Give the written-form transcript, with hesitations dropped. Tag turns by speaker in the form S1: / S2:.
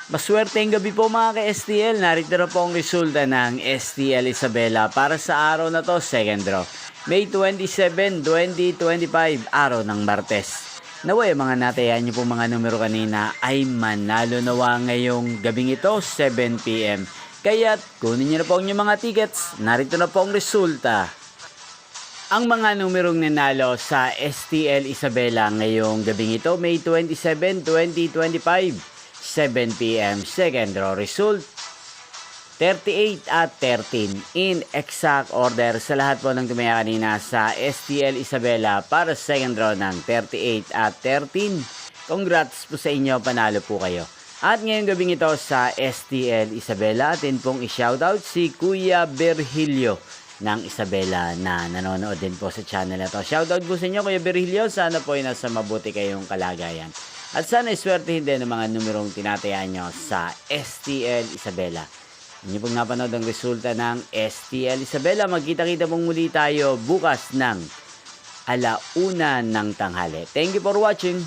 S1: Maswerteng gabi po mga ka-STL. Narito na po ang resulta ng STL Isabela para sa araw na to, second draw. May 27, 2025, araw ng Martes. Naway mga natayan niyo po mga numero kanina ay manalo nawa ngayong gabing ito, 7 p.m. Kaya't kunin niyo na po ang inyong mga tickets. Narito na po ang resulta. Ang mga numerong nanalo sa STL Isabela ngayong gabing ito, May 27, 2025. 7 p.m. Second draw result 38 at 13 in exact order sa lahat po ng tumaya kanina sa STL Isabela para sa second draw ng 38 at 13. Congrats po sa inyo, panalo po kayo. At ngayong gabing ito sa STL Isabela, atin pong i-shoutout si Kuya Virgilio ng Isabela na nanonood din po sa channel na to. Shoutout po sa inyo Kuya Virgilio, sana po ay nasa mabuti kayong kalagayan. At sana iswertehin din ang mga numerong tinatayaan nyo sa STL Isabela. Inyo pong napanood ang resulta ng STL Isabela. Magkita-kita pong muli tayo bukas ng 1:00 ng tanghali. Thank you for watching.